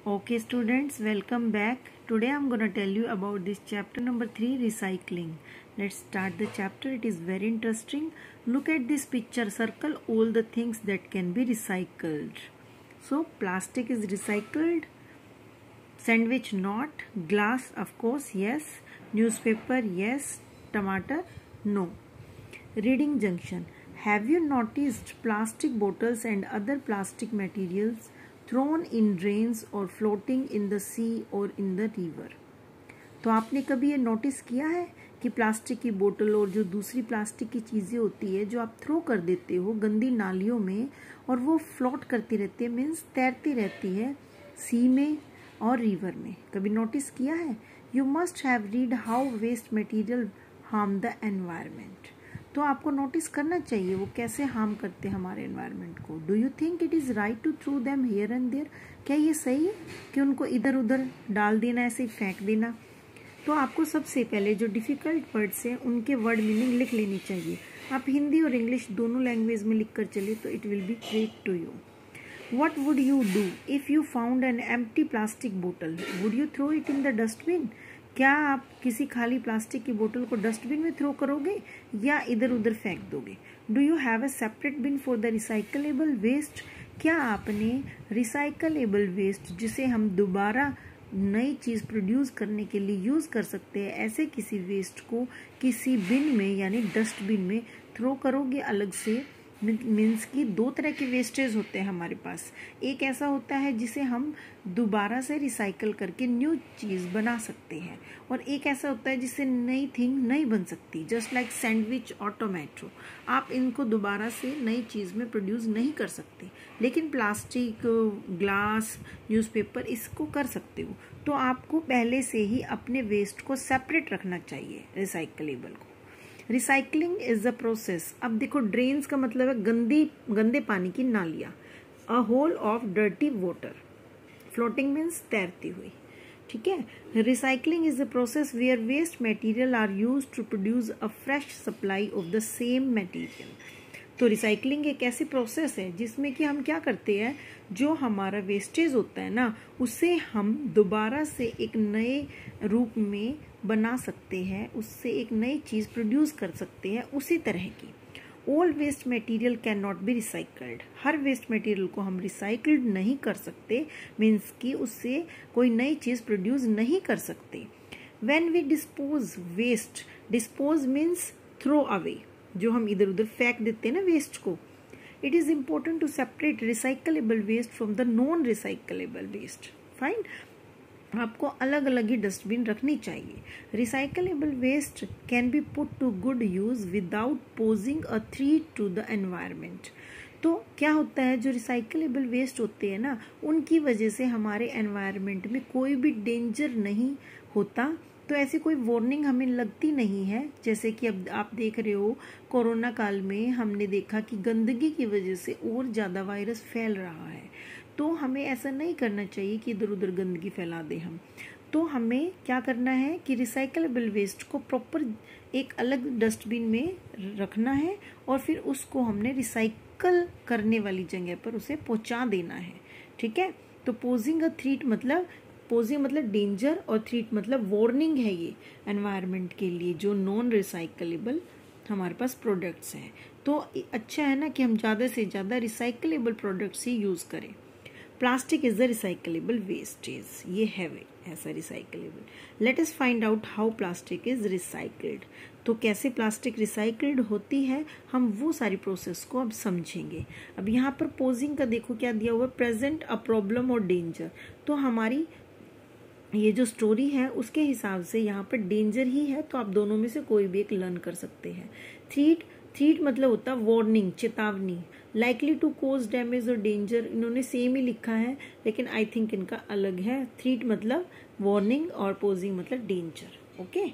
Okay students, welcome back. Today I'm gonna tell you about this chapter number 3, recycling. Let's start the chapter. It is very interesting. Look at this picture. Circle all the things that can be recycled. So plastic is recycled. Sandwich not. Glass of course yes. Newspaper yes. Tomato no. Reading junction. Have you noticed plastic bottles and other plastic materials thrown in drains or floating in the sea or in the river? तो आपने कभी ये notice किया है कि plastic की बोतल और जो दूसरी प्लास्टिक की चीज़ें होती है जो आप थ्रो कर देते हो गंदी नालियों में और वो फ्लोट करती रहती है, मीन्स तैरती रहती है सी में और रिवर में, कभी नोटिस किया है? You must have read how waste material harm the environment. तो आपको नोटिस करना चाहिए वो कैसे हार्म करते हैं हमारे एनवायरनमेंट को. Do you think it is right to throw them here and there? क्या ये सही है कि उनको इधर उधर डाल देना, ऐसे ही फेंक देना? तो आपको सबसे पहले जो डिफ़िकल्ट वर्ड्स हैं उनके वर्ड मीनिंग लिख लेनी चाहिए. आप हिंदी और इंग्लिश दोनों लैंग्वेज में लिख कर चलिए तो it will be great to you. What would you do if you found an empty plastic bottle? Would you throw it in the dustbin? क्या आप किसी खाली प्लास्टिक की बोतल को डस्टबिन में थ्रो करोगे या इधर उधर फेंक दोगे? Do you have a separate bin for the recyclable waste? क्या आपने रिसाइकलेबल वेस्ट जिसे हम दोबारा नई चीज़ प्रोड्यूस करने के लिए यूज़ कर सकते हैं, ऐसे किसी वेस्ट को किसी बिन में यानी डस्टबिन में थ्रो करोगे अलग से? मीन्स कि दो तरह के वेस्टेज होते हैं हमारे पास. एक ऐसा होता है जिसे हम दोबारा से रिसाइकल करके न्यू चीज़ बना सकते हैं और एक ऐसा होता है जिससे नई थिंग नहीं बन सकती, जस्ट लाइक सैंडविच और टोमेटो. आप इनको दोबारा से नई चीज़ में प्रोड्यूस नहीं कर सकते, लेकिन प्लास्टिक, ग्लास, न्यूज़पेपर इसको कर सकते हो. तो आपको पहले से ही अपने वेस्ट को सेपरेट रखना चाहिए रिसाइकलेबल को. Recycling is the process. अब देखो, ड्रेन्स का मतलब है गंदे पानी की नालियाँ. A hole of dirty water. Floating means तैरती हुई. ठीक है. Recycling is the process where waste material are use to produce a fresh supply of the same material. तो रिसाइकलिंग एक ऐसी प्रोसेस है जिसमें कि हम क्या करते हैं, जो हमारा वेस्टेज होता है ना उसे हम दोबारा से एक नए रूप में बना सकते हैं, उससे एक नई चीज़ प्रोड्यूस कर सकते हैं उसी तरह की. All waste material can not be recycled. हर वेस्ट मटेरियल को हम रिसाइकल्ड नहीं कर सकते, मीन्स कि उससे कोई नई चीज़ प्रोड्यूस नहीं कर सकते. When we dispose waste, dispose means throw away, जो हम इधर उधर फेंक देते हैं ना वेस्ट को. It is important to separate recyclable waste from the non recyclable waste. Fine. आपको अलग अलग ही डस्टबिन रखनी चाहिए. Recyclable waste can be put to good use without posing a threat to the environment. तो क्या होता है, जो रिसाइकलेबल वेस्ट होते हैं ना उनकी वजह से हमारे एनवायरनमेंट में कोई भी डेंजर नहीं होता. तो ऐसी कोई वार्निंग हमें लगती नहीं है. जैसे कि अब आप देख रहे हो कोरोना काल में हमने देखा कि गंदगी की वजह से और ज़्यादा वायरस फैल रहा है. तो हमें ऐसा नहीं करना चाहिए कि इधर उधर गंदगी फैला दें हम. तो हमें क्या करना है कि रिसाइकलेबल वेस्ट को प्रॉपर एक अलग डस्टबिन में रखना है और फिर उसको हमने रिसाइकल करने वाली जगह पर उसे पहुंचा देना है. ठीक है. तो पोजिंग अ थ्रेट मतलब, पोजिंग मतलब डेंजर और थ्रेट मतलब वार्निंग है ये एनवायरनमेंट के लिए जो नॉन रिसाइकलेबल हमारे पास प्रोडक्ट्स हैं. तो अच्छा है ना कि हम ज़्यादा से ज़्यादा रिसाइकलेबल प्रोडक्ट्स ही यूज़ करें. Plastic is the recyclable wastage. ये है ऐसा recyclable. Let us find out how plastic is recycled. तो कैसे प्लास्टिक रिसाइकल्ड होती है हम वो सारी प्रोसेस को अब समझेंगे. अब यहाँ पर पोजिंग का देखो क्या दिया हुआ, प्रेजेंट अ प्रॉब्लम और डेंजर. तो हमारी ये जो स्टोरी है उसके हिसाब से यहाँ पर डेंजर ही है, तो आप दोनों में से कोई भी एक लर्न कर सकते हैं. थ्रेट मतलब होता है वार्निंग, चेतावनी. लाइकली टू कोज डैमेज और डेंजर इन्होंने सेम ही लिखा है लेकिन आई थिंक इनका अलग है. थ्रेट मतलब वार्निंग और पोजिंग मतलब डेंजर. ओके.